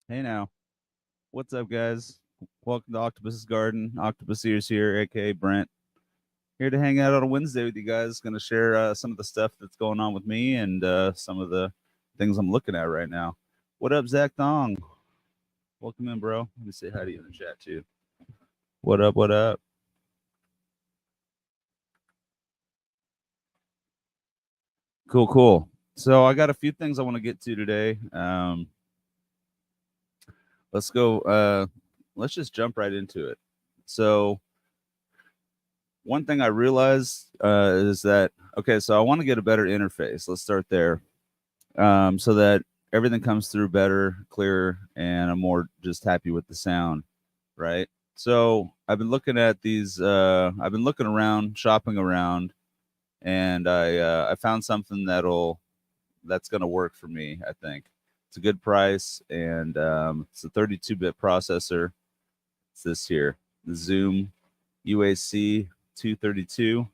Hey now, what's up, guys? Welcome to Octopus Garden. Octopus Ears here, aka Brent. Here to hang out on a Wednesday with you guys. Going to share some of the stuff that's going on with me and some of the things I'm looking at right now. What up, Zach Dong? Welcome in, bro. Let me say hi to you in the chat too. What up? What up? Cool, cool. So I got a few things I want to get to today. Let's go. Let's just jump right into it. So one thing I realized is that okay, so I want to get a better interface. Let's start there, so that everything comes through better, clearer, and I'm more just happy with the sound, right? So I've been looking at these. I've been looking around, shopping around, and I found something that's gonna work for me. I think it's a good price, and it's a 32-bit processor. It's this here, the Zoom UAC 232,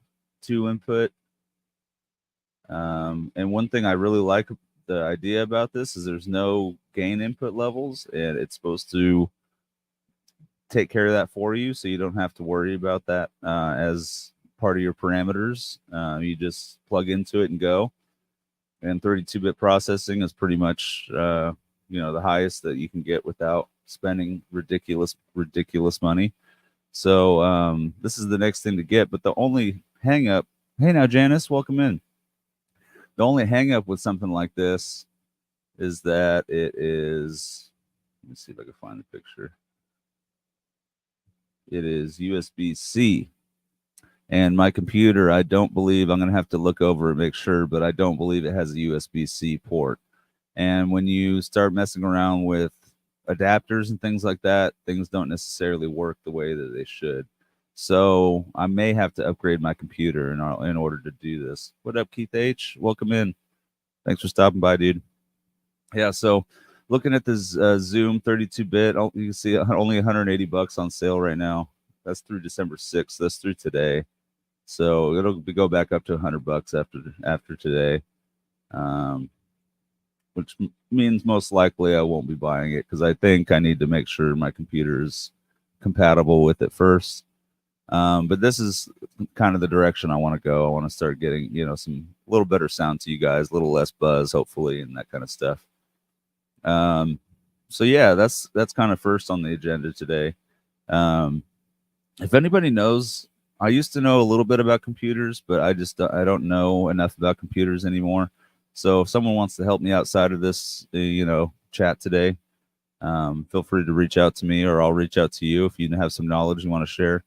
2 input. And one thing I really like the idea about this is there's no gain input levels, and it's supposed to take care of that for you, so you don't have to worry about that as part of your parameters. You just plug into it and go. And 32-bit processing is pretty much the highest that you can get without spending ridiculous money. So this is the next thing to get. But the only hang up, hey now, Janice, welcome in. The only hang up with something like this is that it is, let me see if I can find the picture. It is USB-C. And my computer, I don't believe, I'm going to have to look over and make sure, but I don't believe it has a USB-C port. And when you start messing around with adapters and things like that, things don't necessarily work the way that they should. So I may have to upgrade my computer in order to do this. What up, Keith H? Welcome in. Thanks for stopping by, dude. Yeah, so looking at this Zoom 32-bit, you can see only $180 on sale right now. That's through December 6th. That's through today. So it'll go back up to $100 after today, which means most likely I won't be buying it because I think I need to make sure my computer is compatible with it first. But this is kind of the direction I want to go. I want to start getting some little better sound to you guys, a little less buzz, hopefully, and that kind of stuff. So yeah, that's kind of first on the agenda today. If anybody knows, I used to know a little bit about computers, but I don't know enough about computers anymore. So if someone wants to help me outside of this, chat today, feel free to reach out to me, or I'll reach out to you if you have some knowledge you want to share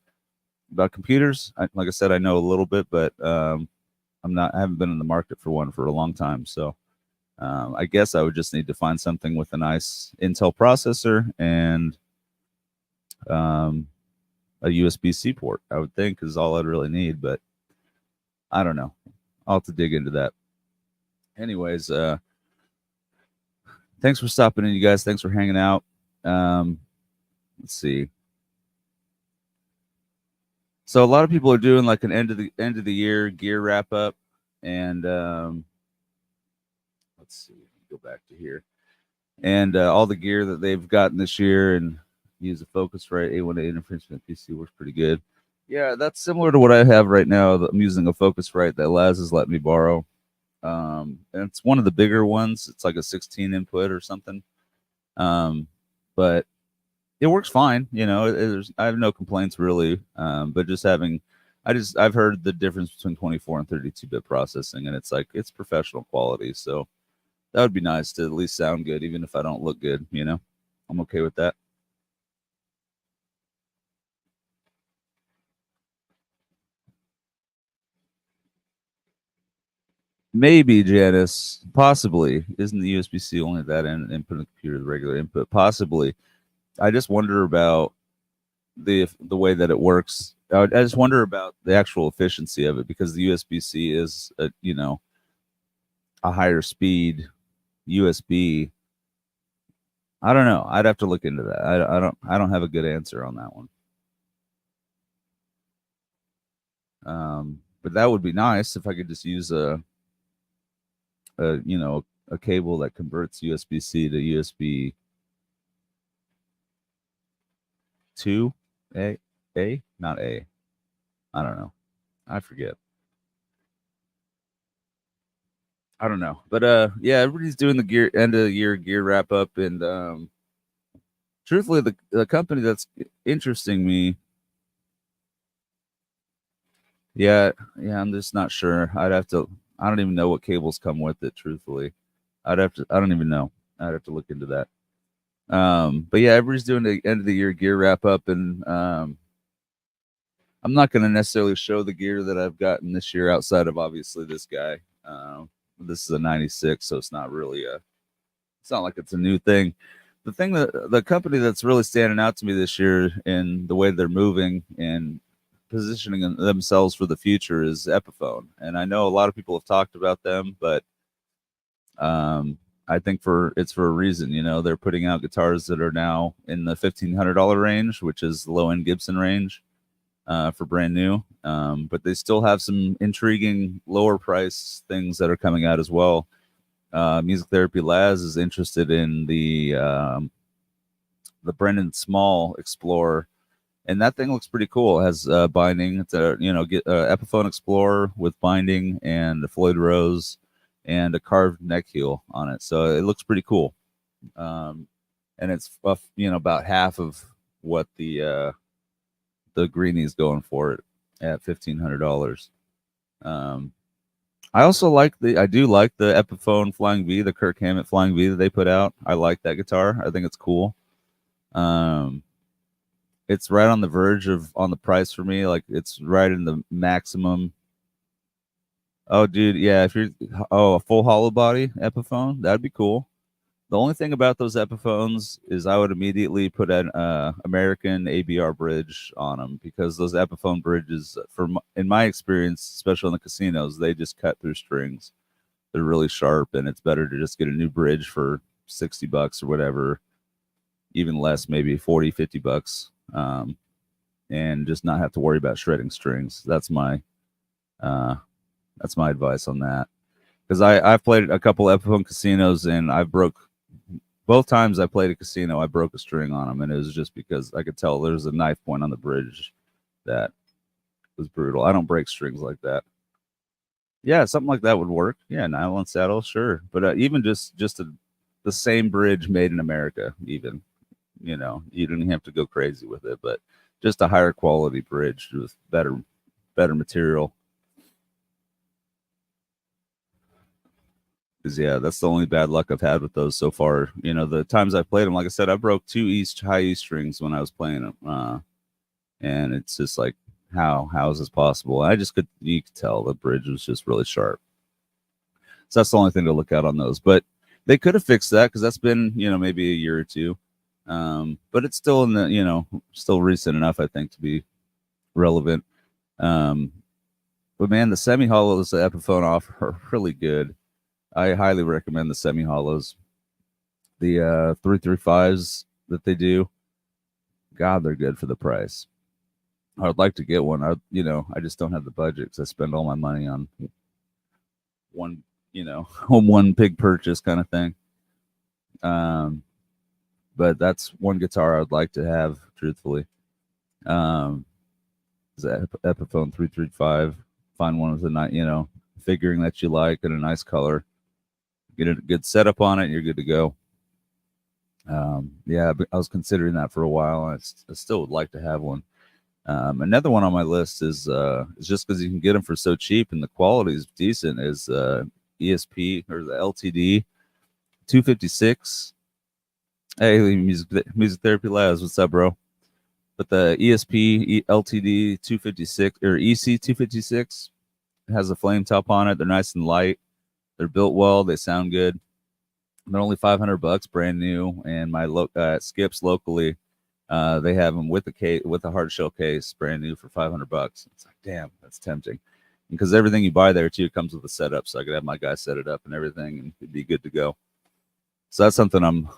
about computers. Like I said, I know a little bit, but I haven't been in the market for one for a long time. So I guess I would just need to find something with a nice Intel processor and a USB-C port, I would think, is all I'd really need, but I don't know. I'll have to dig into that. Anyways, thanks for stopping in, you guys. Thanks for hanging out. Let's see. So a lot of people are doing like an end of the year gear wrap up, and let's see. Go back to here, and all the gear that they've gotten this year, and use a Focusrite A1A interference PC works pretty good. Yeah, that's similar to what I have right now. I'm using a Focusrite that Laz has let me borrow. And it's one of the bigger ones. It's like a 16 input or something. But it works fine. I have no complaints really. But just having, I've heard the difference between 24 and 32-bit processing, and it's like it's professional quality. So that would be nice to at least sound good, even if I don't look good. I'm okay with that. Maybe Janice, possibly. Isn't the USB-C only that input in the computer, the regular input? Possibly. I just wonder about the way that it works. I just wonder about the actual efficiency of it because the USB-C is a higher speed USB. I don't know. I'd have to look into that. I don't have a good answer on that one. But that would be nice if I could just use a cable that converts USB-C to USB 2 A, not A. I don't know. I forget. I don't know. But yeah, everybody's doing the gear end of the year gear wrap up, and truthfully the company that's interesting me, yeah, I'm just not sure. I don't even know what cables come with it, truthfully. I don't even know. I'd have to look into that. But yeah, everybody's doing the end of the year gear wrap up, and I'm not going to necessarily show the gear that I've gotten this year outside of obviously this guy. This is a 96, so it's not really it's not like it's a new thing. The thing that the company that's really standing out to me this year in the way they're moving and positioning themselves for the future is Epiphone. And I know a lot of people have talked about them, but I think it's for a reason. They're putting out guitars that are now in the $1,500 range, which is the low end Gibson range for brand new. But they still have some intriguing lower price things that are coming out as well. Music Therapy Laz is interested in the Brendan Small Explorer, and that thing looks pretty cool. It has binding. It's a Epiphone Explorer with binding and a Floyd Rose and a carved neck heel on it, so it looks pretty cool. And it's about half of what the Greenie's going for it at $1,500. I do like the Epiphone Flying V, the Kirk Hammett Flying V that they put out. I like that guitar. I think it's cool. It's right on the verge on the price for me. Like it's right in the maximum. Oh, dude, yeah. A full hollow body Epiphone, that'd be cool. The only thing about those Epiphones is I would immediately put an American ABR bridge on them because those Epiphone bridges, in my experience, especially in the casinos, they just cut through strings. They're really sharp, and it's better to just get a new bridge for $60 or whatever, even less, maybe 40, $50, and just not have to worry about shredding strings. That's my advice on that. Because I've played a couple Epiphone casinos, and both times I played a casino, I broke a string on them, and it was just because I could tell there was a knife point on the bridge that was brutal. I don't break strings like that. Yeah, something like that would work. Yeah, nylon saddle, sure. But even just the same bridge made in America, even you don't even have to go crazy with it, but just a higher quality bridge with better material. Because yeah, that's the only bad luck I've had with those so far. The times I've played them, like I said, I broke two high E strings when I was playing them, and it's just like, how is this possible? You could tell the bridge was just really sharp. So that's the only thing to look out on those. But they could have fixed that because that's been maybe a year or two, but it's still in the still recent enough, I think, to be relevant. But man, the semi hollows the Epiphone offer are really good. I highly recommend the semi hollows. The 335s that they do, God, they're good for the price. I would like to get one. I just don't have the budget because I spend all my money on one, one big purchase kind of thing. Um, but that's one guitar I would like to have, truthfully. Um, is that Epiphone 335. Find one with a nice, figuring that you like and a nice color. Get a good setup on it, and you're good to go. Yeah, I was considering that for a while, and I still would like to have one. Another one on my list is just because you can get them for so cheap and the quality is decent. Is ESP or the LTD 256. Hey, music therapy labs, what's up, bro? But the ESP LTD 256 or EC 256 has a flame top on it. They're nice and light. They're built well. They sound good. They're only $500, brand new. And my Skips locally, they have them with a hard shell case, brand new for $500. It's like, damn, that's tempting. Because everything you buy there too comes with a setup, so I could have my guy set it up and everything, and it'd be good to go. So that's something I'm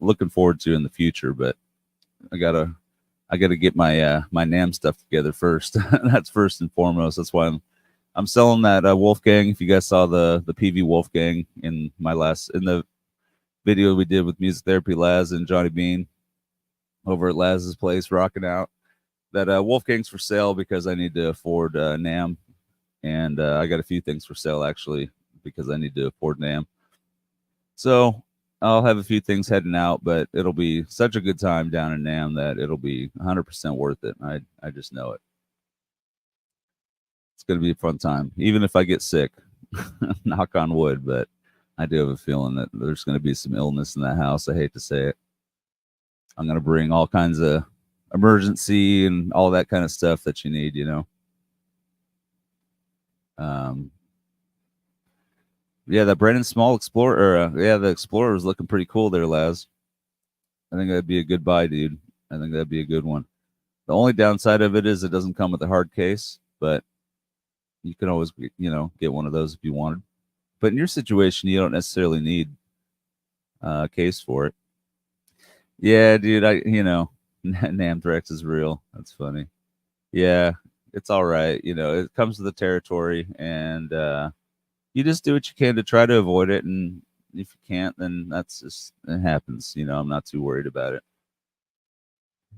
looking forward to in the future. But I gotta get my NAMM stuff together first. That's first and foremost. That's why I'm selling that Wolfgang. If you guys saw the PV Wolfgang in the video we did with Music Therapy Laz and Johnny Bean over at Laz's place, rocking out. That Wolfgang's for sale because I need to afford NAMM, and I got a few things for sale actually because I need to afford NAMM. So I'll have a few things heading out, but it'll be such a good time down in NAMM that it'll be 100% worth it. I just know it. It's going to be a fun time, even if I get sick. Knock on wood, but I do have a feeling that there's going to be some illness in that house. I hate to say it. I'm going to bring all kinds of emergency and all that kind of stuff that you need, Yeah, that Brandon Small Explorer, the Explorer is looking pretty cool there, Laz. I think that'd be a good buy, dude. I think that'd be a good one. The only downside of it is it doesn't come with a hard case, but you can always, get one of those if you wanted. But in your situation, you don't necessarily need a case for it. Yeah, dude, Namthrex is real. That's funny. Yeah, it's all right. It comes with the territory, and you just do what you can to try to avoid it. And if you can't, then it happens. I'm not too worried about it.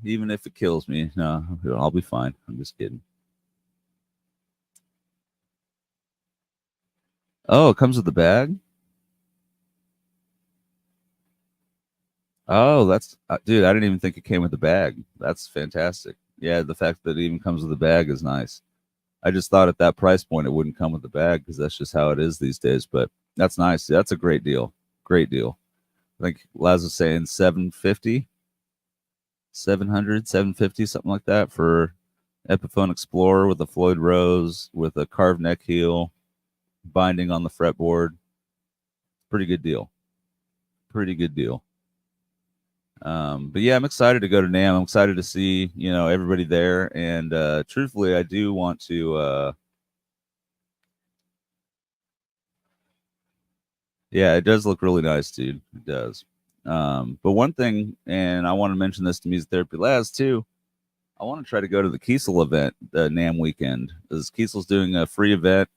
Even if it kills me, no, I'll be fine. I'm just kidding. Oh, it comes with the bag? Oh, that's dude, I didn't even think it came with the bag. That's fantastic. Yeah, the fact that it even comes with a bag is nice. I just thought at that price point it wouldn't come with the bag because that's just how it is these days. But that's nice. That's a great deal. Great deal. I think Laz was saying 750, 700, 750, something like that for Epiphone Explorer with a Floyd Rose with a carved neck heel, binding on the fretboard. Pretty good deal. Pretty good deal. But yeah, I'm excited to go to NAMM. I'm excited to see, everybody there. And truthfully, I do want to yeah, it does look really nice, dude. It does. But one thing, and I want to mention this to Music Therapy Labs too. I want to try to go to the Kiesel event, the NAMM weekend. Because Kiesel's doing a free event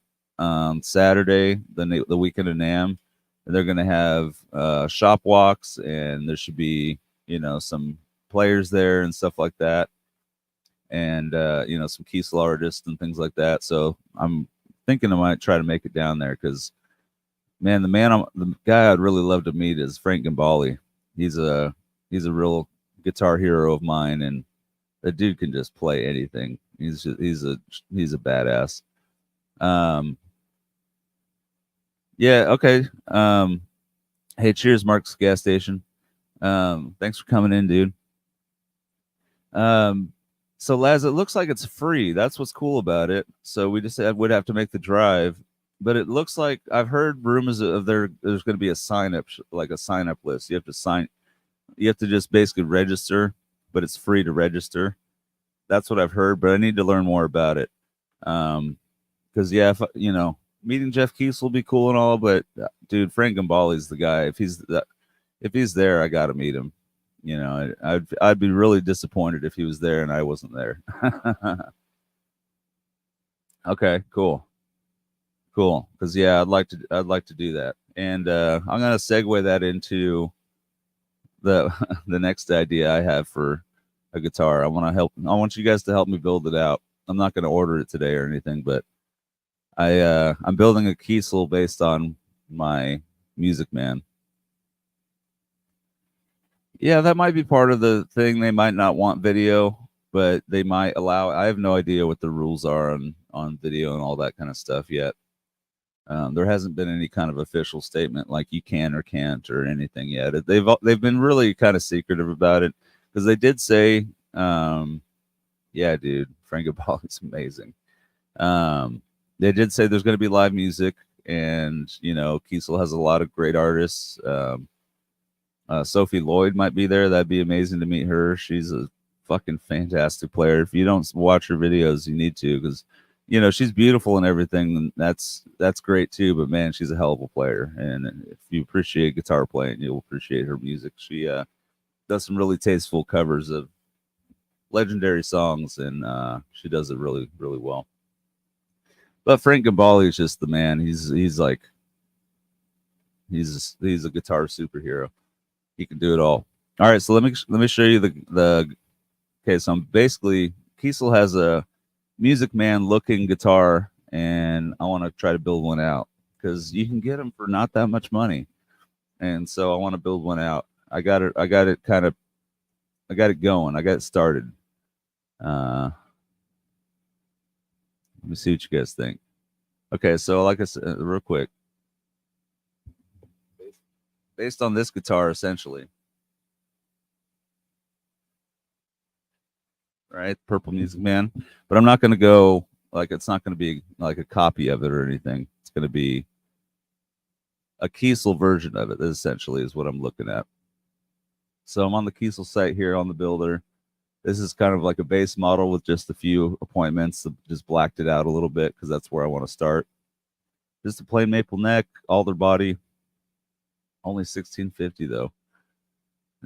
Saturday, the weekend of NAMM. And they're going to have shop walks, and there should be, some players there and stuff like that. And, some Kiesel artists and things like that. So I'm thinking I might try to make it down there because man, the guy I'd really love to meet is Frank Gambale. He's a real guitar hero of mine, and the dude can just play anything. He's a badass. Yeah, okay. Hey, cheers, Mark's gas station. Thanks for coming in, dude. So Laz, it looks like it's free. That's what's cool about it. So we just would have to make the drive, but it looks like I've heard rumors of there's going to be a sign up list. You have to just basically register, but it's free to register. That's what I've heard, but I need to learn more about it. Because because yeah, if meeting Jeff Keith will be cool and all, but dude, Frank Gambale's the guy. If he's there, I got to meet him. I'd be really disappointed if he was there and I wasn't there. Okay, cool. Because yeah, I'd like to do that, and I'm gonna segue that into the the next idea I have for a guitar. I want you guys to help me build it out. I'm not gonna order it today or anything, but I'm building a Kiesel based on my Music Man. Yeah, that might be part of the thing. They might not want video, but they might allow. I have no idea what the rules are on video and all that kind of stuff yet. There hasn't been any kind of official statement like you can or can't or anything yet. They've been really kind of secretive about it because they did say, yeah, dude, Frank is amazing. They did say there's going to be live music, and Kiesel has a lot of great artists. Sophie Lloyd might be there. That'd be amazing to meet her. She's a fucking fantastic player. If you don't watch her videos, you need to, because she's beautiful and everything, and that's great too. But man, she's a hell of a player. And if you appreciate guitar playing, you'll appreciate her music. She does some really tasteful covers of legendary songs, and she does it really, really well. But Frank Gambale is just the man. He's a guitar superhero. He can do it all. All right, so let me show you the. Okay, so basically Kiesel has a Music Man looking guitar, and I want to try to build one out because you can get them for not that much money, and so I want to build one out. I got it going. I got it started. Let me see what you guys think. Okay, so like I said, real quick, based on this guitar, essentially, right? Purple Music Man, but I'm not going to go like it's not going to be like a copy of it or anything. It's going to be a Kiesel version of it. Essentially, is what I'm looking at. So I'm on the Kiesel site here on the builder. This is kind of like a base model with just a few appointments. Just blacked it out a little bit because that's where I want to start. Just a plain maple neck, alder body. Only $16.50 though,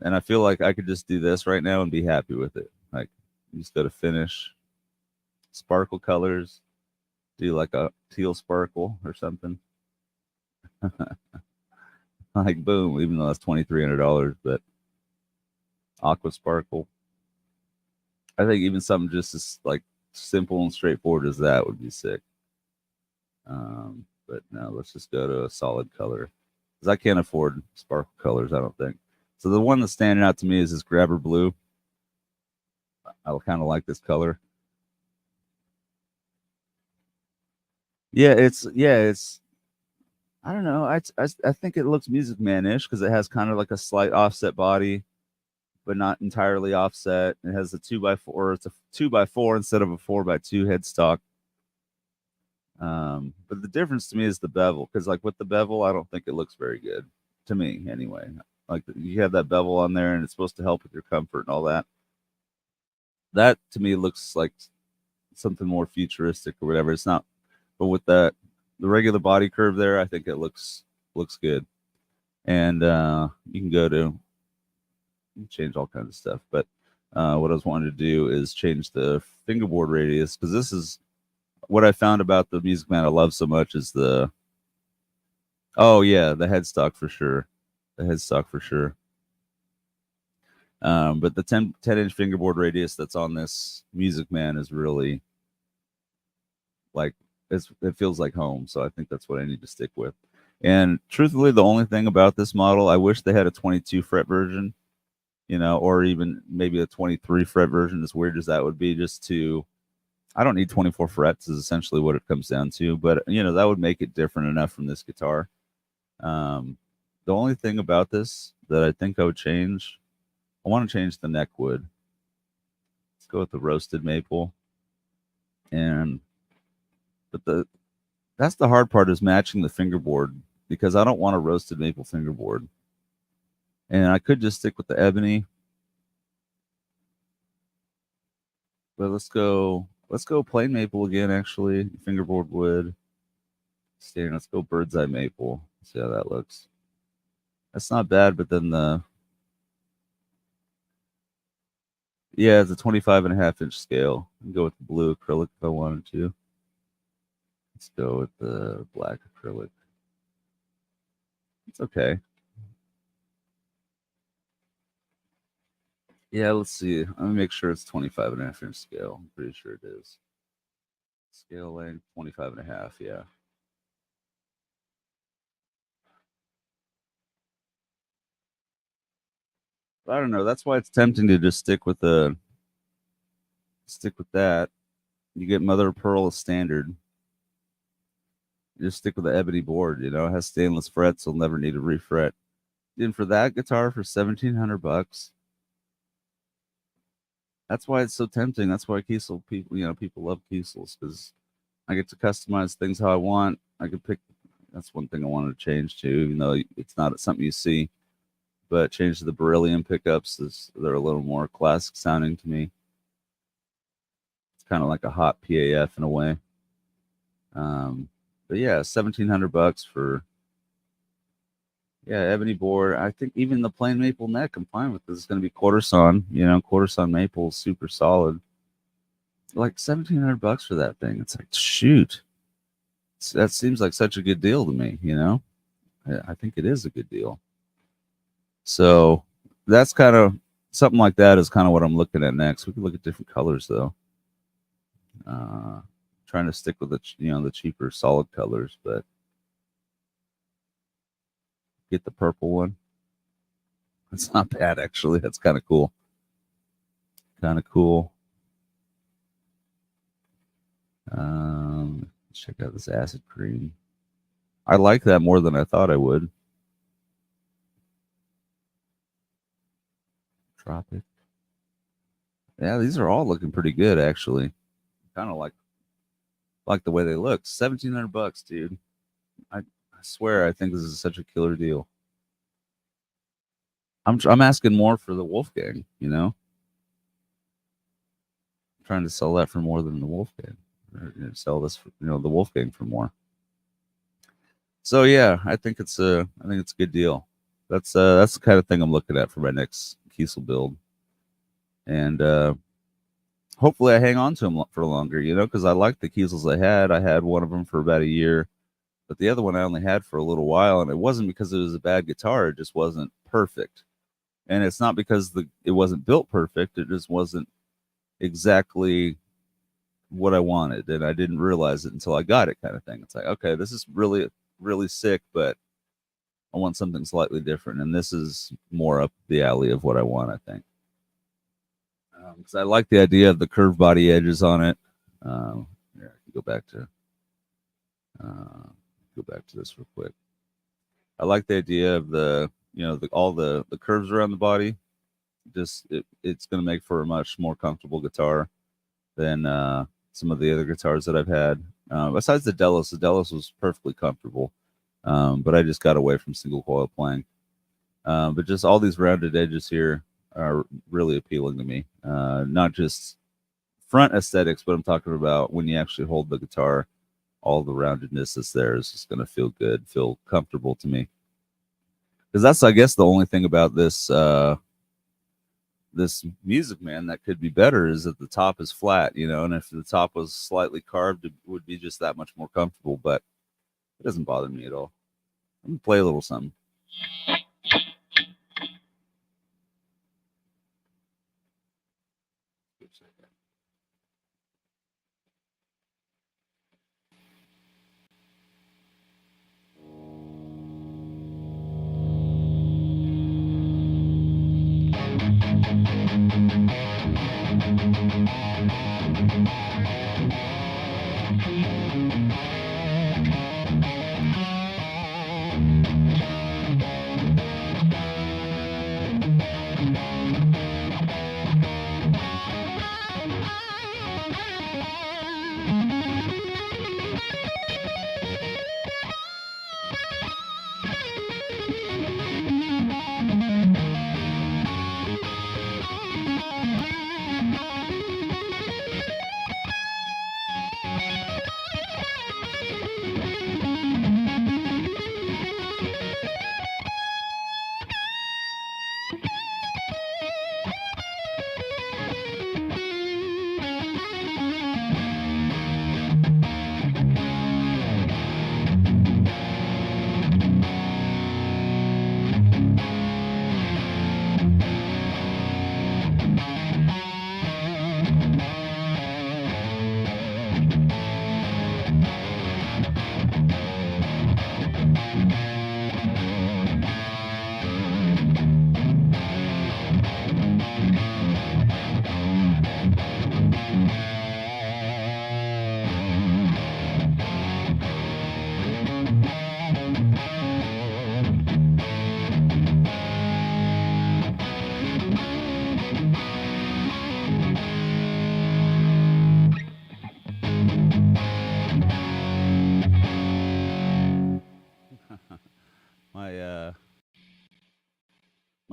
and I feel like I could just do this right now and be happy with it. Like, you just go to finish, sparkle colors, do like a teal sparkle or something. Like boom, even though that's $2,300, but aqua sparkle. I think even something just as like simple and straightforward as that would be sick. But no, let's just go to a solid color because I can't afford sparkle colors, I don't think. So the one that's standing out to me is this grabber blue. I kind of like this color. It's I don't know. I think it looks Music Man-ish because it has kind of like a slight offset body, but not entirely offset. It has a 2x4. It's a 2x4 instead of a 4x2 headstock. But the difference to me is the bevel, because like with the bevel, I don't think it looks very good to me anyway. Like you have that bevel on there, and it's supposed to help with your comfort and all that. That to me looks like something more futuristic or whatever. It's not, but with the regular body curve there, I think it looks good. And you can go to change all kinds of stuff. But what I was wanting to do is change the fingerboard radius, because this is what I found about the Music Man I love so much is the headstock for sure. The headstock for sure. But the 10-inch fingerboard radius that's on this Music Man is really like it feels like home. So I think that's what I need to stick with. And truthfully, the only thing about this model, I wish they had a 22 fret version, or even maybe a 23 fret version, as weird as that would be. I don't need 24 frets is essentially what it comes down to, but that would make it different enough from this guitar. The only thing about this that I think I would change, I want to change the neck wood. Let's go with the roasted maple. But that's the hard part, is matching the fingerboard, because I don't want a roasted maple fingerboard. And I could just stick with the ebony. But let's go Let's go plain maple again. Actually, fingerboard wood. Standard. Let's go bird's eye maple. See how that looks. That's not bad, but then yeah, it's a 25.5 inch scale. I can go with the blue acrylic if I wanted to. Let's go with the black acrylic. It's okay. Yeah, let's see. Let me make sure it's 25.5 inch scale. I'm pretty sure it is. Scale length 25.5. Yeah. But I don't know. That's why it's tempting to just stick with that. You get mother of pearl as standard. You just stick with the ebony board. You know, it has stainless frets. You'll never need to refret. And for that guitar for $1,700, that's why it's so tempting. That's why Kiesel people, people love Kiesels because I get to customize things how I want. I can pick. That's one thing I wanted to change too, even though it's not something you see. But change to the beryllium pickups. They're a little more classic sounding to me. It's kind of like a hot PAF in a way. But yeah, $1,700 for ebony board. I think even the plain maple neck, I'm fine with this. It's going to be quarter sawn. Quarter sawn maple, super solid. Like $1,700 for that thing. It's like shoot. That seems like such a good deal to me. I think it is a good deal. So that's kind of something like that is kind of what I'm looking at next. We could look at different colors though. Trying to stick with the cheaper solid colors, but get the purple one. It's not bad actually. That's kind of cool. Kind of cool. Check out this acid green. I like that more than I thought I would. Tropic. Yeah, these are all looking pretty good actually. Kind of like the way they look. $1,700, dude. I swear, I think this is such a killer deal. I'm asking more for the Wolfgang. I'm trying to sell that for more than the Wolfgang. Or, sell this for the Wolfgang for more. So yeah, I think it's a good deal. That's the kind of thing I'm looking at for my next Kiesel build, and hopefully I hang on to them for longer. Because I like the Kiesels I had. I had one of them for about a year, but the other one I only had for a little while, and it wasn't because it was a bad guitar. It just wasn't perfect, and it's not because it wasn't built perfect. It just wasn't exactly what I wanted, and I didn't realize it until I got it, kind of thing. It's like, okay, this is really really sick, but I want something slightly different, and this is more up the alley of what I want, I think. Because I like the idea of the curved body edges on it. Here, I can go back to this real quick. I like the idea of all the curves around the body. Just it's going to make for a much more comfortable guitar than some of the other guitars that I've had. Besides the Delos was perfectly comfortable, but I just got away from single coil playing. But just all these rounded edges here are really appealing to me. Not just front aesthetics, but I'm talking about when you actually hold the guitar, all the roundedness that's there is just going to feel good, feel comfortable to me. Because that's, I guess, the only thing about this this Music Man that could be better is that the top is flat, and if the top was slightly carved, it would be just that much more comfortable. But it doesn't bother me at all. I'm gonna play a little something.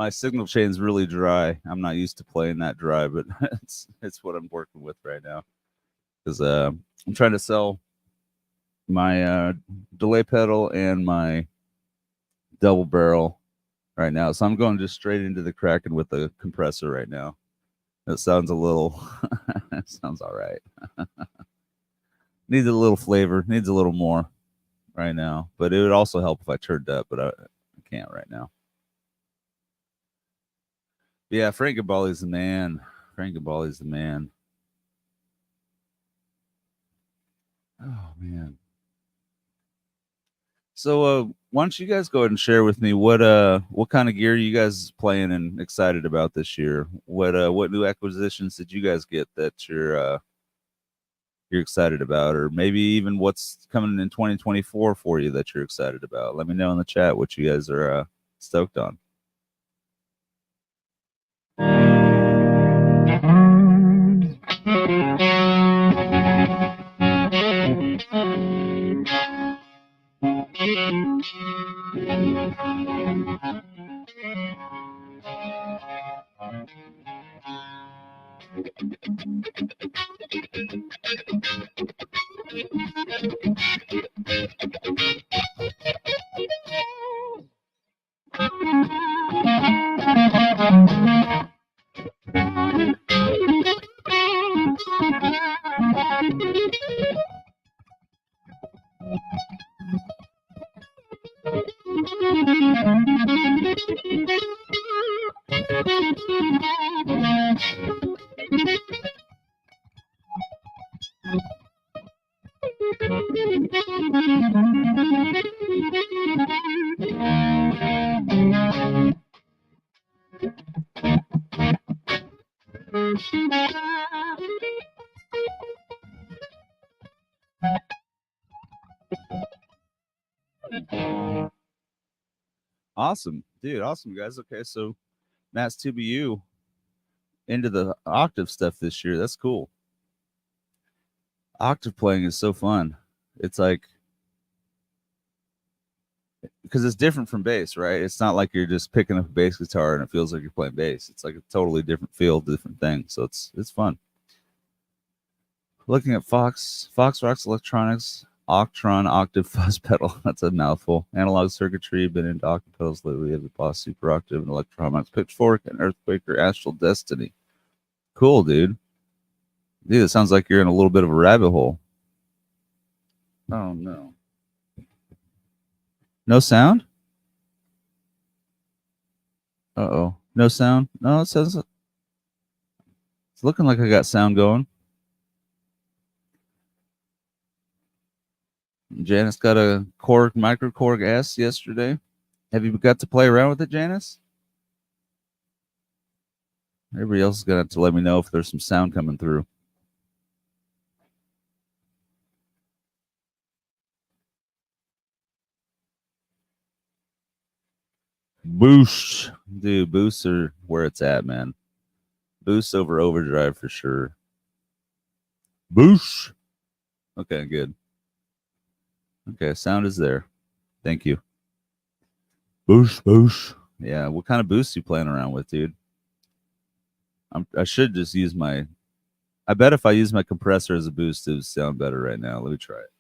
My my signal chain's really dry. I'm not used to playing that dry, but it's what I'm working with right now. Because I'm trying to sell my delay pedal and my double barrel right now, so I'm going just straight into the Kraken with the compressor right now. It sounds a little, it sounds all right. Needs a little flavor, needs a little more right now, but it would also help if I turned up, but I can't right now. Yeah, Frankenbally's the man. Frankenbally's the man. Oh man. So why don't you guys go ahead and share with me what kind of gear you guys playing and excited about this year? What new acquisitions did you guys get that you're excited about, or maybe even what's coming in 2024 for you that you're excited about? Let me know in the chat what you guys are stoked on. Awesome, dude. Awesome, guys. Okay, so Matt's 2BU into the octave stuff this year. That's cool. Octave playing is so fun. It's like, because it's different from bass, right? It's not like you're just picking up a bass guitar and it feels like you're playing bass. It's like a totally different feel, different thing. So it's fun. Looking at Fox Rocks Electronics, Octron Octave Fuzz Pedal. That's a mouthful. Analog circuitry. Been into octave pedals lately. We have the Boss Super Octave and Electronics Pitchfork and Earthquaker Astral Destiny. Cool, dude. Dude, it sounds like you're in a little bit of a rabbit hole. Oh no. No sound? Uh-oh. No sound? No, it says it's looking like I got sound going. Janice got a Korg Micro Korg S yesterday. Have you got to play around with it, Janice? Everybody else is gonna have to let me know if there's some sound coming through. Boost, dude. Boosts are where it's at, man. Boost over overdrive for sure. Boost. Okay, good. Okay, sound is there. Thank you. Boost, boost. Yeah, what kind of boost you playing around with, dude? I should just use my. I bet if I use my compressor as a boost, it would sound better right now. Let me try it.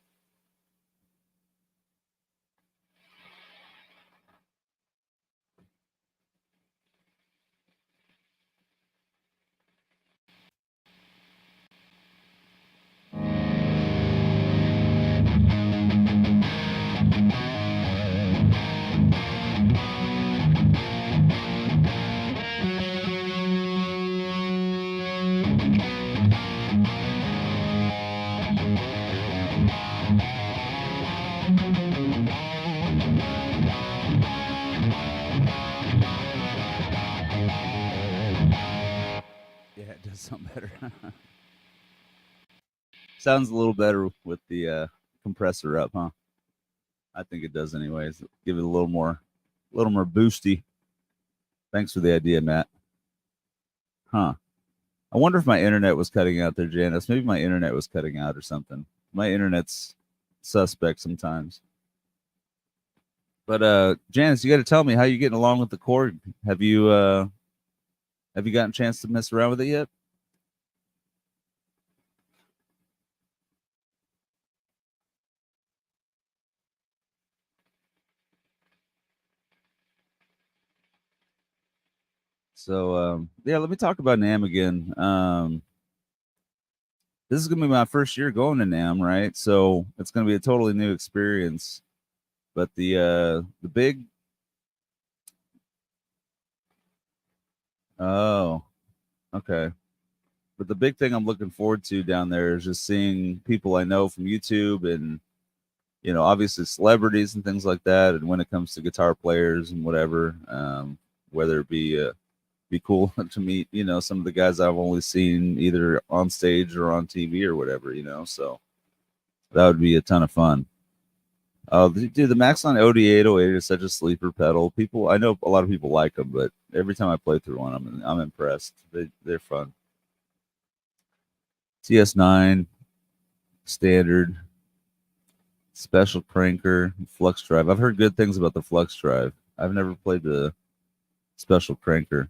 Yeah, it does sound better. Sounds a little better with the compressor up, huh? I think it does anyways. Give it a little more boosty. Thanks for the idea, Matt. Huh. I wonder if my internet was cutting out there, Janice. Maybe my internet was cutting out or something. My internet's suspect sometimes. But Janice, you got to tell me how you getting along with the cord. Have you gotten a chance to mess around with it yet? So yeah, let me talk about NAM again. This is gonna be my first year going to NAM, right? So it's gonna be a totally new experience. But the big oh, okay. But the big thing I'm looking forward to down there is just seeing people I know from YouTube and obviously celebrities and things like that. And when it comes to guitar players and whatever, whether it be cool to meet, some of the guys I've only seen either on stage or on TV or whatever, so that would be a ton of fun. Dude, the Maxon OD808 is such a sleeper pedal. I know a lot of people like them, but every time I play through one, I'm impressed. They're fun. TS9, standard, special cranker, flux drive. I've heard good things about the flux drive. I've never played the special cranker.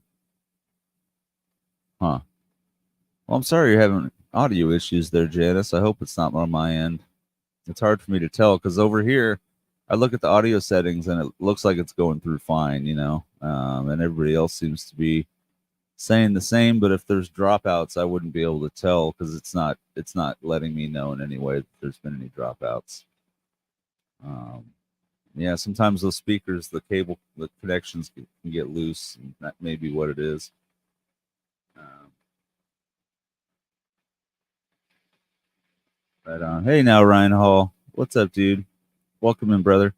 Huh. Well, I'm sorry you're having audio issues there, Janice. I hope it's not on my end. It's hard for me to tell because over here, I look at the audio settings and it looks like it's going through fine, and everybody else seems to be saying the same. But if there's dropouts, I wouldn't be able to tell because it's not letting me know in any way that there's been any dropouts. Yeah, sometimes those speakers, the connections can get loose, and that may be what it is. Right on. Hey, now Ryan Hall, what's up, dude? Welcome in, brother.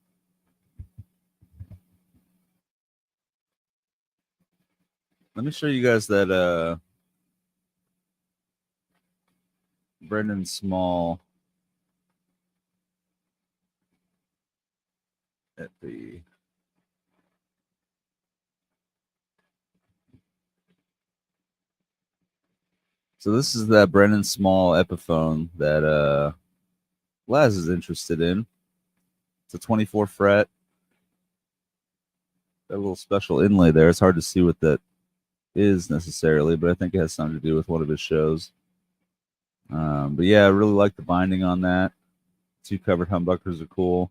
Let me show you guys that Brendan Small at the So this is that Brendan Small Epiphone that Laz is interested in. It's a 24 fret. Got a little special inlay there. It's hard to see what that is necessarily, but I think it has something to do with one of his shows. But yeah, I really like the binding on that. Two covered humbuckers are cool.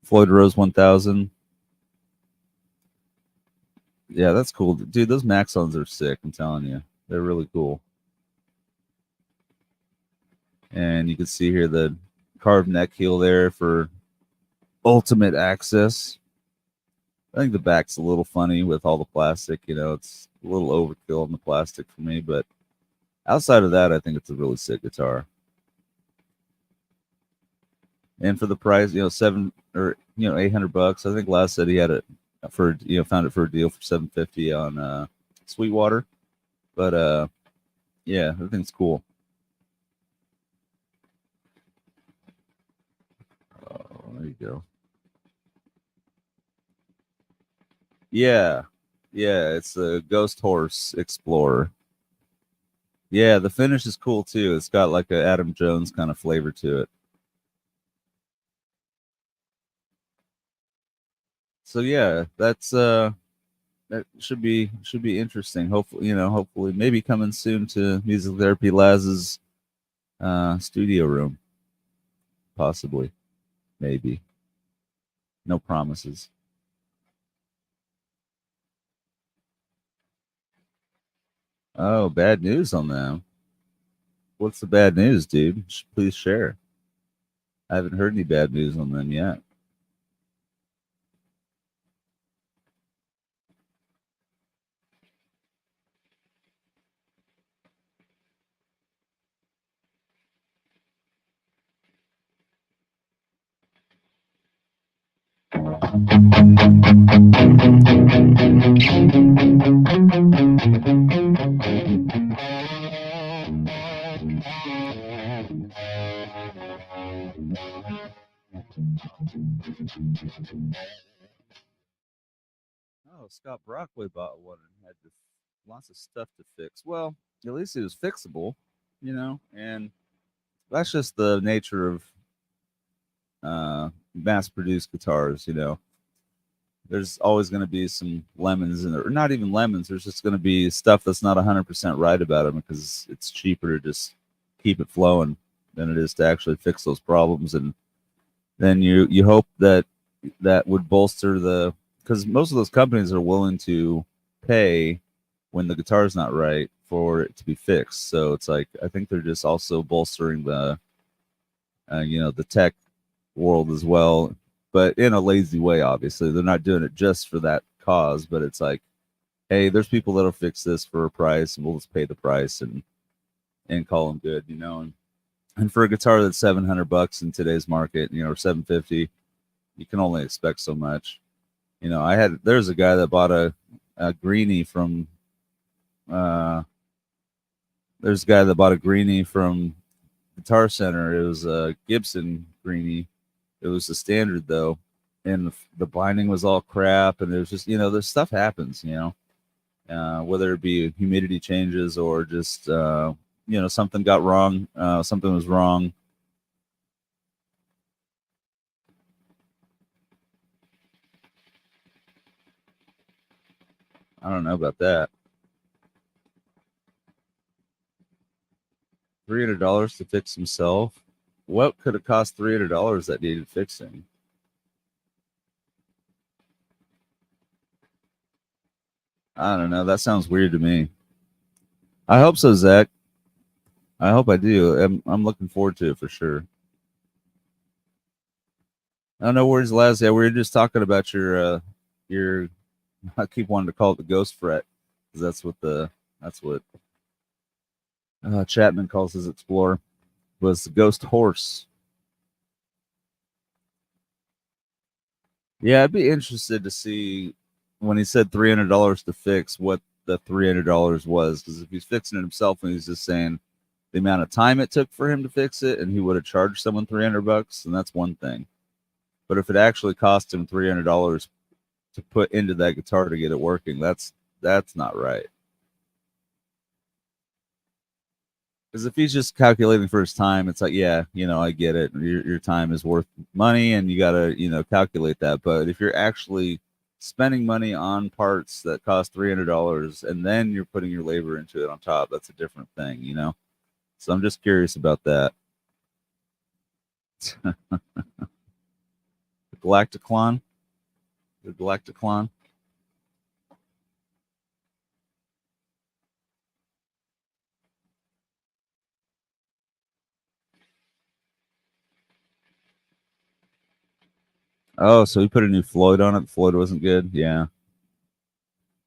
Floyd Rose 1000. Yeah, that's cool. Dude, those Maxons are sick, I'm telling you. They're really cool. And you can see here the carved neck heel there for ultimate access. I think the back's a little funny with all the plastic. It's a little overkill on the plastic for me, but outside of that, I think it's a really sick guitar. And for the price, $700 or $800. I think Laz said he had it for found it for a deal for $750 on Sweetwater. But yeah, I think it's cool. Oh, there you go. Yeah, it's a Ghost Horse Explorer. Yeah, the finish is cool too. It's got like a Adam Jones kind of flavor to it. So yeah, that should be interesting. Hopefully maybe coming soon to Music Therapy Laz's studio room. Possibly. Maybe. No promises. Oh, bad news on them. What's the bad news, dude? Please share. I haven't heard any bad news on them yet. Oh, Scott Brockway bought one and had lots of stuff to fix. Well, at least it was fixable, and that's just the nature of mass-produced guitars. There's always going to be some lemons in there, or not even lemons. There's just going to be stuff that's not 100% right about them because it's cheaper to just keep it flowing than it is to actually fix those problems. And then you hope that would bolster because most of those companies are willing to pay when the guitar's not right for it to be fixed. So it's like I think they're just also bolstering the tech world as well, but in a lazy way. Obviously, they're not doing it just for that cause, but it's like, hey, there's people that'll fix this for a price, and we'll just pay the price and call them good, And for a guitar that's $700 in today's market, or 750, you can only expect so much. There's a guy that bought a greenie from. There's a guy that bought a greenie from Guitar Center. It was a Gibson greenie. It was the standard though, and the binding was all crap. And there's just this stuff happens. Whether it be humidity changes or just something got wrong, something was wrong. I don't know about that. $300 to fix himself. What could have cost $300 that needed fixing? I don't know. That sounds weird to me. I hope so, Zach. I hope I do. I'm looking forward to it for sure. I don't know where's Laz. Yeah, we were just talking about your. I keep wanting to call it the ghost fret because that's what Chapman calls his Explorer, was the ghost horse. Yeah, I'd be interested to see when he said $300 to fix what the $300 was, because if he's fixing it himself and he's just saying the amount of time it took for him to fix it and he would have charged someone $300, then that's one thing. But if it actually cost him $300 to put into that guitar to get it working, that's not right. Because if he's just calculating for his time, it's like, yeah, I get it. Your time is worth money, and you gotta, calculate that. But if you're actually spending money on parts that cost $300, and then you're putting your labor into it on top, that's a different thing, So I'm just curious about that. The Galacticlon, the Galacticlon. Oh, so he put a new Floyd on it. Floyd wasn't good. Yeah,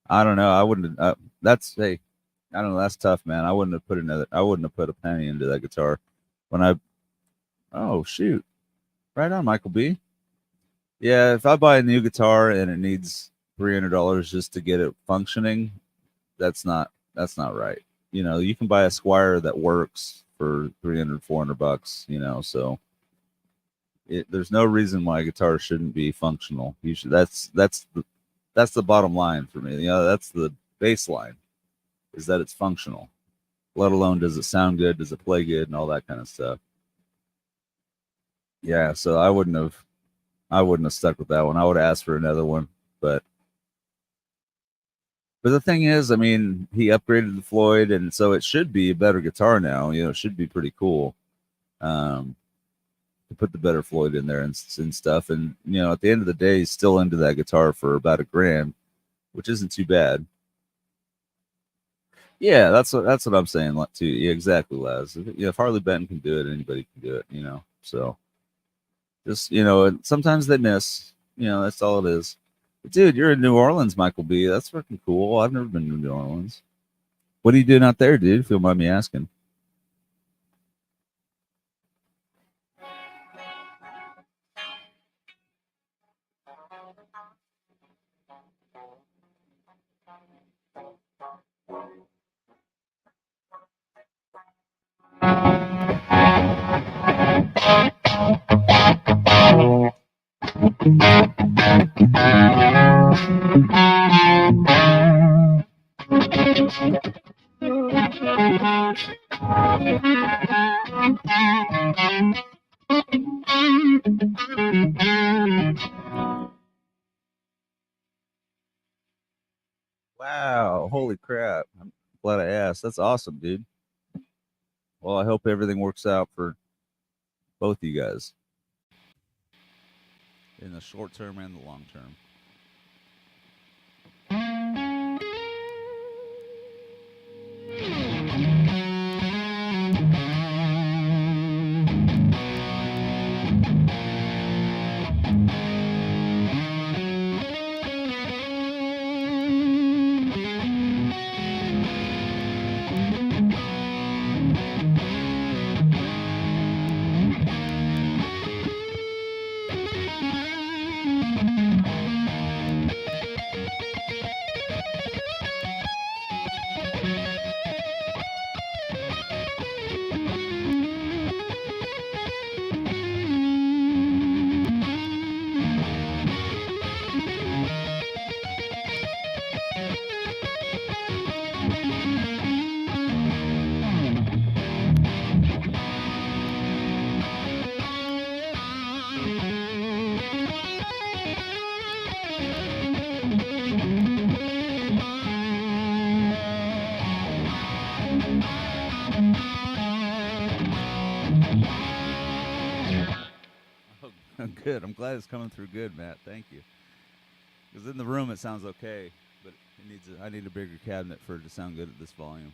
I don't know. I wouldn't. That's hey, I don't know. That's tough, man. I wouldn't have put another. I wouldn't have put a penny into that guitar. When I, oh shoot, right on, Michael B. Yeah, if I buy a new guitar and it needs $300 just to get it functioning, that's not right. You can buy a Squire that works for 300, $400. So there's no reason why a guitar shouldn't be functional. You should. That's the bottom line for me. That's the baseline, is that it's functional. Let alone does it sound good, does it play good, and all that kind of stuff. Yeah, so I wouldn't have stuck with that one. I would have asked for another one. But the thing is, I mean, he upgraded the Floyd, and so it should be a better guitar now. It should be pretty cool. To put the better Floyd in there and stuff. And at the end of the day, he's still into that guitar for about $1,000, which isn't too bad. Yeah, that's what I'm saying too. Yeah, exactly, Laz. If Harley Benton can do it, anybody can do it. So just sometimes they miss. That's all it is. But dude, you're in New Orleans, Michael B. That's freaking cool. I've never been to New Orleans. What are you doing out there, dude? If you don't mind me asking. Wow, holy crap. I'm glad I asked. That's awesome, dude. Well, I hope everything works out for both of you guys in the short term and the long term. Good. I'm glad it's coming through good, Matt. Thank you. Because in the room it sounds okay, but I need a bigger cabinet for it to sound good at this volume.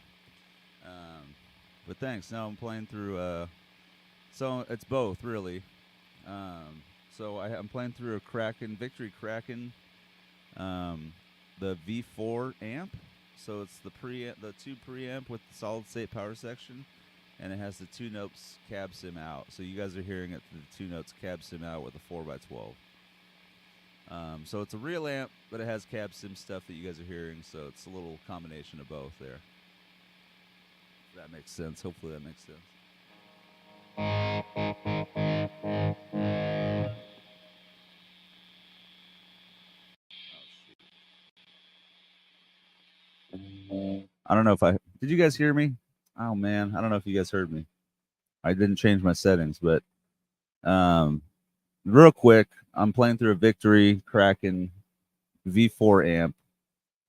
But thanks. Now I'm playing through. So it's both really. I'm playing through a Kraken Victory Kraken, the V4 amp. So it's the 2 preamp with the solid state power section, and it has the 2 notes cab sim out. So you guys are hearing it through the 2 notes cab sim out with a 4x12. So it's a real amp, but it has cab sim stuff that you guys are hearing. So it's a little combination of both there. If that makes sense. Hopefully that makes sense. I don't know if did you guys hear me? Oh man, I don't know if you guys heard me. I didn't change my settings, but real quick, I'm playing through a Victory Kraken V4 amp,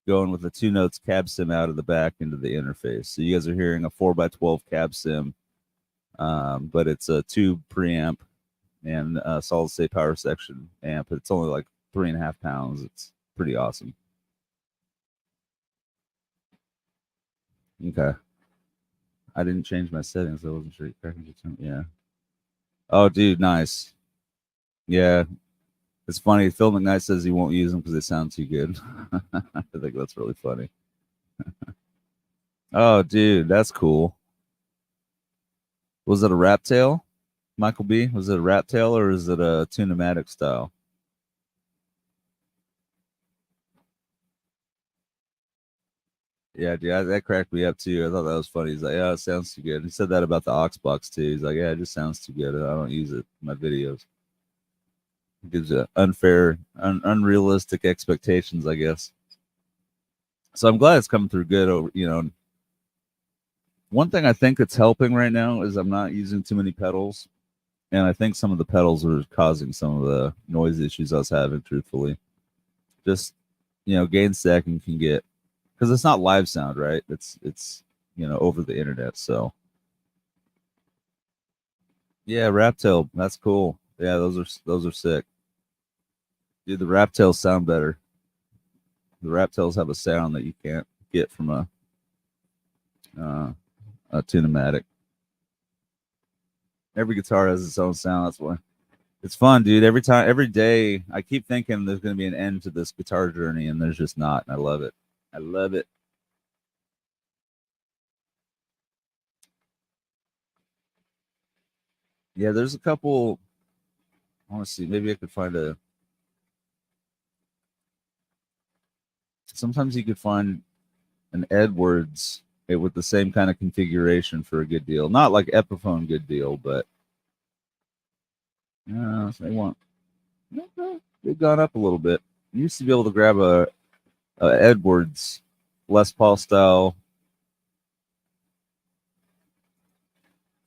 going with the 2 notes cab sim out of the back into the interface. So you guys are hearing a 4x12 cab sim, but it's a 2 preamp and a solid state power section amp. It's only like 3.5 pounds. It's pretty awesome. Okay. I didn't change my settings. I wasn't sure. Yeah. Oh, dude, nice. Yeah. It's funny. Phil McKnight says he won't use them because they sound too good. I think that's really funny. Oh, dude, that's cool. Was it a rat tail, Michael B? Was it a rat tail or is it a tunematic style? Yeah, dude, that cracked me up too. I thought that was funny. He's like, "Yeah, it sounds too good." He said that about the Oxbox too. He's like, "Yeah, it just sounds too good. I don't use it in my videos." It gives you unfair, unrealistic expectations, I guess. So I'm glad it's coming through good. Over, one thing I think that's helping right now is I'm not using too many pedals, and I think some of the pedals are causing some of the noise issues I was having. Truthfully, just gain stacking can get, because it's not live sound, right? It's over the internet. Yeah, Raptail, that's cool. Yeah, those are sick. Dude, the Raptails sound better. The Raptails have a sound that you can't get from a tunematic. Every guitar has its own sound. That's why it's fun, dude. Every day, I keep thinking there's going to be an end to this guitar journey, and there's just not. And I love it. I love it. Yeah, there's a couple. I want to see. Maybe I could find a. Sometimes you could find an Edwards with the same kind of configuration for a good deal. Not like Epiphone good deal, but they want. They've gone up a little bit. You used to be able to grab a Edwards Les Paul style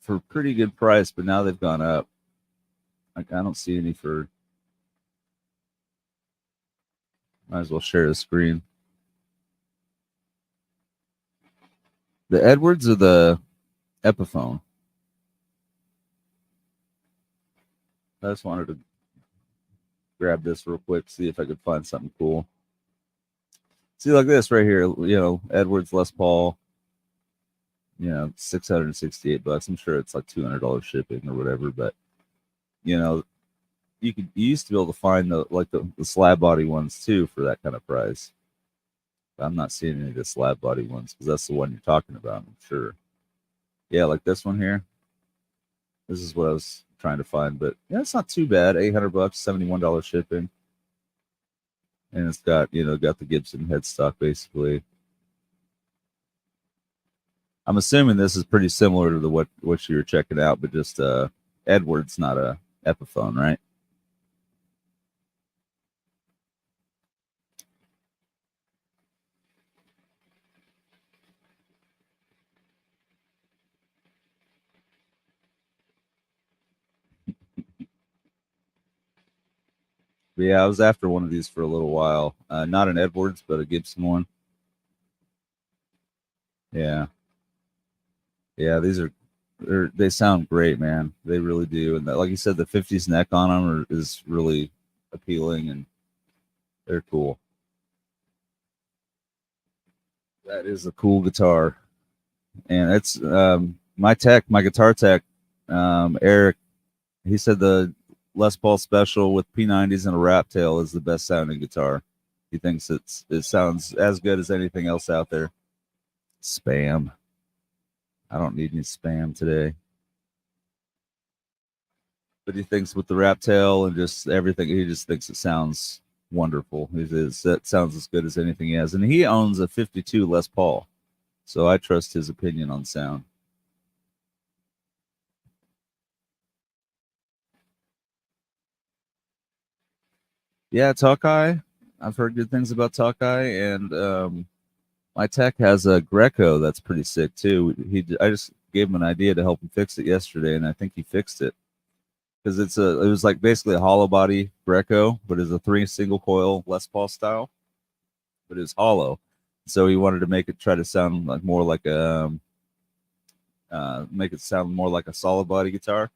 for a pretty good price, but now they've gone up. Like, I don't see any for. Might as well share the screen. The Edwards or the Epiphone? I just wanted to grab this real quick, see if I could find something cool. See, like this right here, Edwards Les Paul, $668. I'm sure it's like $200 shipping or whatever, but you know, you used to be able to find the slab body ones too for that kind of price. But I'm not seeing any of the slab body ones because that's the one you're talking about, I'm sure. Yeah, like this one here. This is what I was trying to find, but yeah, it's not too bad. $800, $71 shipping. And it's got the Gibson headstock basically. I'm assuming this is pretty similar to what you were checking out, but just Edwards, not a Epiphone, right? But yeah, I was after one of these for a little while. Not an Edwards, but a Gibson one. Yeah, yeah, they sound great, man. They really do. And like you said, the 50s neck on them is really appealing, and they're cool. That is a cool guitar, and it's my guitar tech, Eric. He said the Les Paul Special with P90s and a rat tail is the best sounding guitar. He thinks it sounds as good as anything else out there. Spam. I don't need any spam today. But he thinks with the rat tail and just everything, he just thinks it sounds wonderful. That sounds as good as anything he has. And he owns a 52 Les Paul. So I trust his opinion on sound. Yeah, Talkeye. I've heard good things about Talkeye, and my tech has a Greco that's pretty sick too. I just gave him an idea to help him fix it yesterday, and I think he fixed it because it was like basically a hollow body Greco, but it's a 3 single coil Les Paul style, but it's hollow. So he wanted to try to sound like more like make it sound more like a solid body guitar.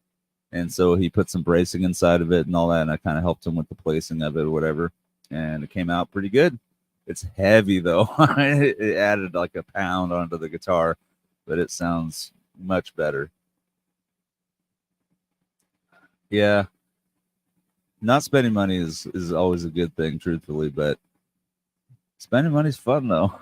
And so he put some bracing inside of it and all that, and I kind of helped him with the placing of it or whatever, and it came out pretty good. It's heavy though. It added like a pound onto the guitar, but it sounds much better. Yeah, not spending money is always a good thing, truthfully, but spending money's fun though.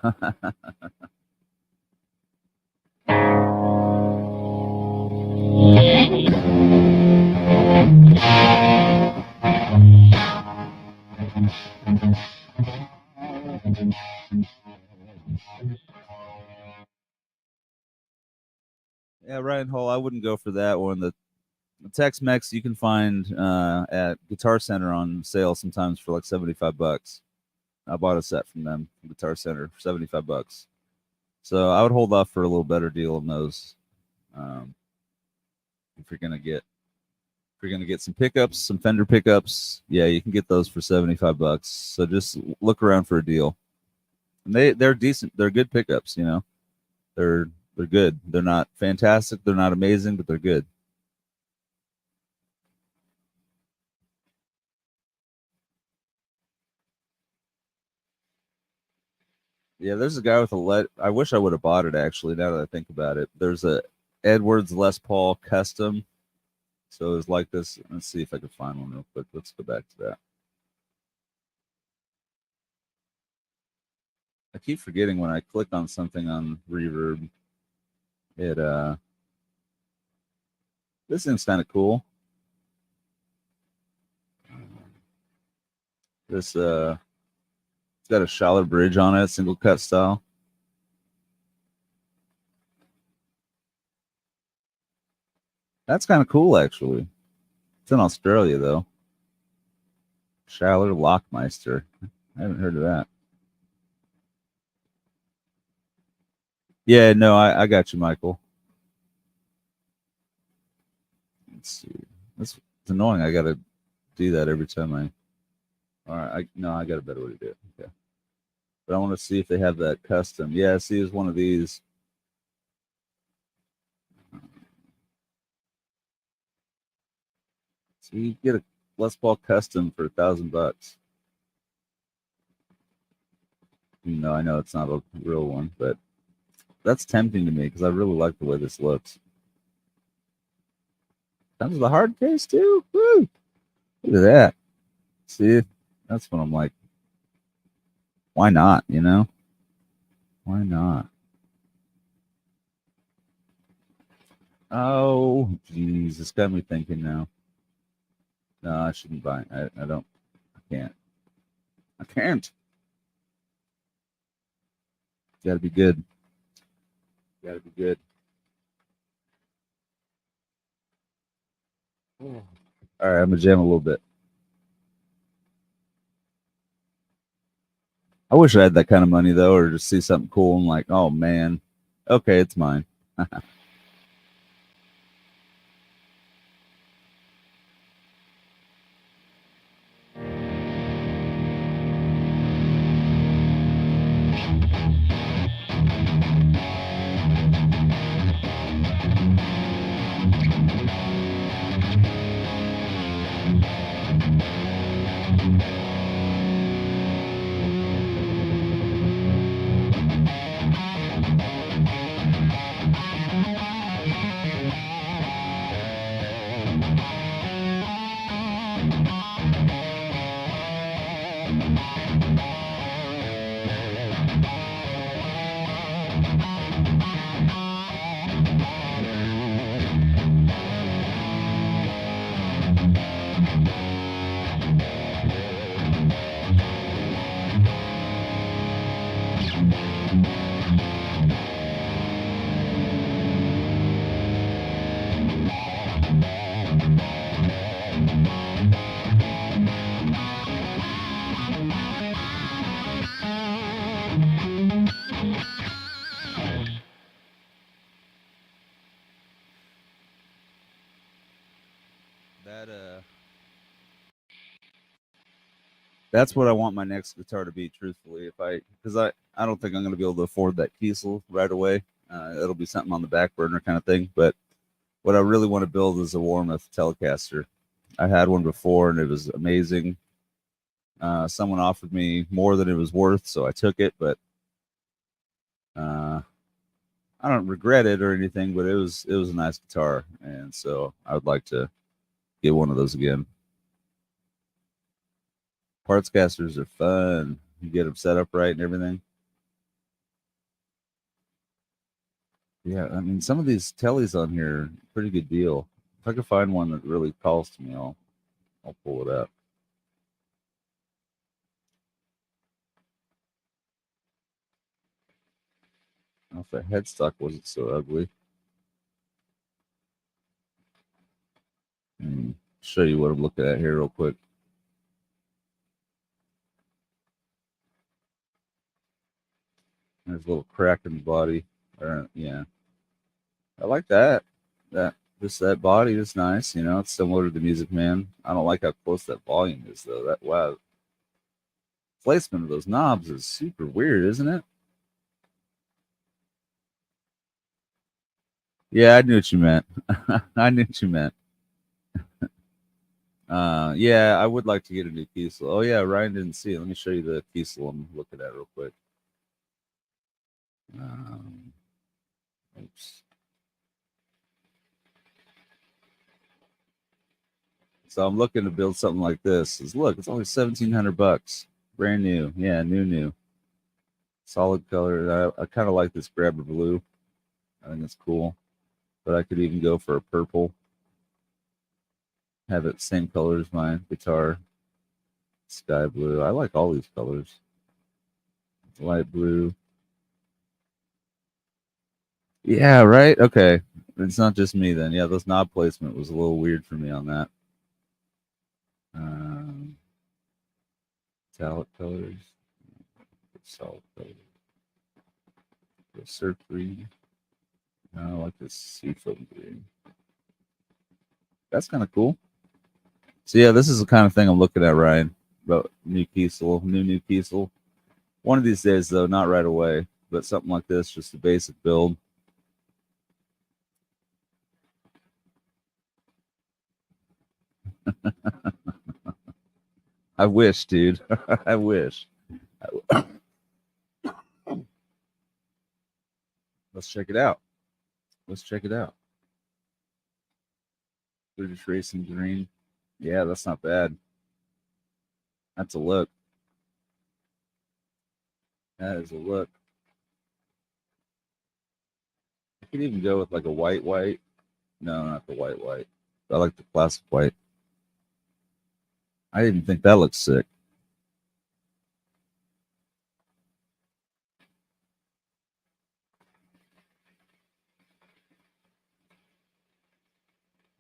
Yeah, Ryan Hall, I wouldn't go for that one. The Tex-Mex you can find at Guitar Center on sale sometimes for like $75. I bought a set from them, Guitar Center, for $75. So I would hold off for a little better deal on those. Um, if you're gonna get some pickups, some Fender pickups, yeah, you can get those for $75. So just look around for a deal. And they're decent. They're good pickups. They're they're good. They're not fantastic. They're not amazing, but they're good. Yeah, there's a guy with a lead. I wish I would have bought it actually. Now that I think about it, there's a Edwards Les Paul Custom. So it's like this. Let's see if I can find one real quick. Let's go back to that. I keep forgetting when I click on something on Reverb. It this thing's kind of cool. This it's got a shallow bridge on it, single cut style. That's kind of cool actually. It's in Australia though. Schaller Lockmeister. I haven't heard of that. Yeah, no, I got you, Michael. Let's see. That's it's annoying. I gotta do that every time I. All right, no, I got a better way to do it. Okay, but I want to see if they have that custom. Yeah, see, it's one of these. So you get a Les Paul custom for $1,000. No, I know it's not a real one, but that's tempting to me because I really like the way this looks. Comes with a hard case too. Woo! Look at that. See, that's what I'm like. Why not? You know, why not? Oh, jeez, it's got me thinking now. No, I shouldn't buy. I don't. I can't. I can't. Got to be good. Got to be good. All right, I'm gonna jam a little bit. I wish I had that kind of money though, or just see something cool and like, oh man, okay, it's mine. That that's what I want my next guitar to be. Truthfully, if because I don't think I'm gonna be able to afford that Kiesel right away. It'll be something on the back burner kind of thing. But what I really want to build is a Warmoth Telecaster. I had one before and it was amazing. Someone offered me more than it was worth, so I took it. But uh, I don't regret it or anything. But it was a nice guitar, and so I would like to get one of those again. Parts casters are fun. You get them set up right and everything. Yeah, I mean, some of these tellies on here, pretty good deal. If I could find one that really calls to me, I'll pull it up. I don't know if the headstock wasn't so ugly. Show you what I'm looking at here real quick. There's a little crack in the body. Yeah, I like that. That just that body is nice. You know, it's similar to the Music Man. I don't like how close that volume is though. That wow, placement of those knobs is super weird, isn't it? Yeah, I knew what you meant. I knew what you meant. Yeah, I would like to get a new Kiesel. Oh yeah, Ryan didn't see it. Let me show you the Kiesel I'm looking at real quick. Um, oops. So I'm looking to build something like this. Look, it's only $1,700, brand new. Yeah, new, solid color. I kind of like this grabber blue. I think it's cool, but I could even go for a purple. Have it same color as my guitar. Sky blue. I like all these colors. Light blue. Yeah, right. Okay, it's not just me then. Yeah, this knob placement was a little weird for me on that. Um, Metallic colors. Solid colors. The surf green. I like this seafoam green. That's kind of cool. So yeah, this is the kind of thing I'm looking at, Ryan. About new Kiesel, new Kiesel. One of these days, though, not right away, but something like this, just a basic build. I wish, dude. I wish. Let's check it out. Let's check it out. British Racing Green. Yeah, that's not bad. That's a look. That is a look. I could even go with like a white. No, not the white. I like the classic white. I even think that looks sick.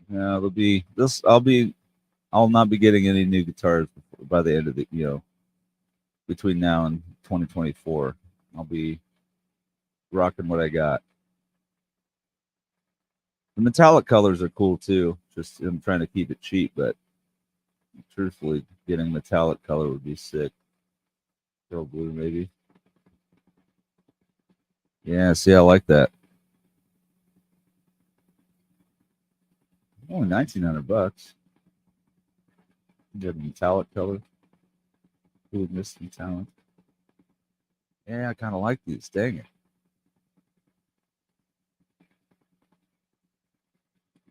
Yeah, it'll be this. I'll not be getting any new guitars by the end of the, between now and 2024. I'll be rocking what I got. The metallic colors are cool too. Just I'm trying to keep it cheap, but truthfully, getting metallic color would be sick. Pearl blue, maybe. Yeah, see, I like that. Only $1,900. Good metallic color. Who would miss metallic? Yeah, I kind of like these. Dang it.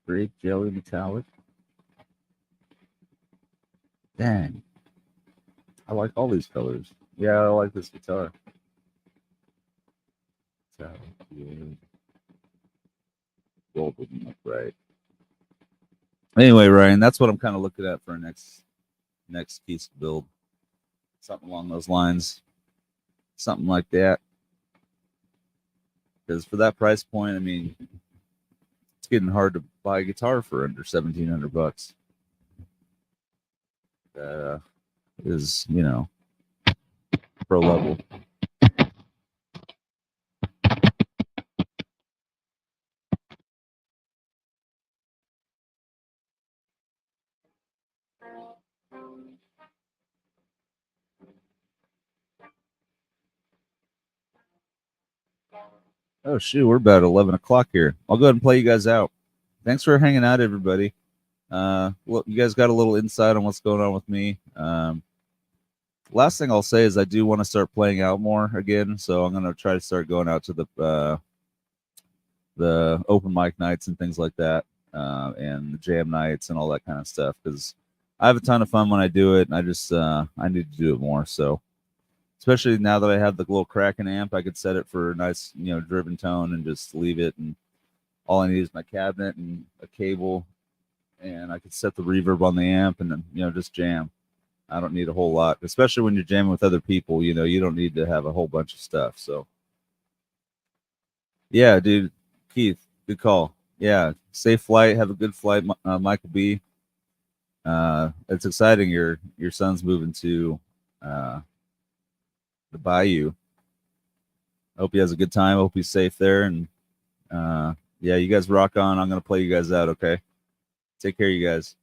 Grape jelly metallic. Dang. I like all these colors. Yeah, I like this guitar. Metallic, yeah. Gold wouldn't look right. Anyway, Ryan, that's what I'm kind of looking at for our next piece build. Something along those lines. Something like that. Because for that price point, I mean, it's getting hard to buy a guitar for under $1,700. Is pro level. Oh shoot, we're about 11 o'clock here. I'll go ahead and play you guys out. Thanks for hanging out, everybody. Well, you guys got a little insight on what's going on with me. Last thing I'll say is I do want to start playing out more again, so I'm gonna try to start going out to the open mic nights and things like that, and the jam nights and all that kind of stuff, because I have a ton of fun when I do it, and I just I need to do it more. So especially now that I have the little Kraken amp, I could set it for a nice driven tone and just leave it, and all I need is my cabinet and a cable, and I could set the reverb on the amp and then just jam. I don't need a whole lot, especially when you're jamming with other people. You don't need to have a whole bunch of stuff. So yeah, dude, Keith, good call. Yeah, safe flight. Have a good flight, Michael B. It's exciting. Your son's moving to the Bayou. I hope he has a good time. I hope he's safe there. And yeah, you guys rock on. I'm gonna play you guys out. Okay, take care, you guys.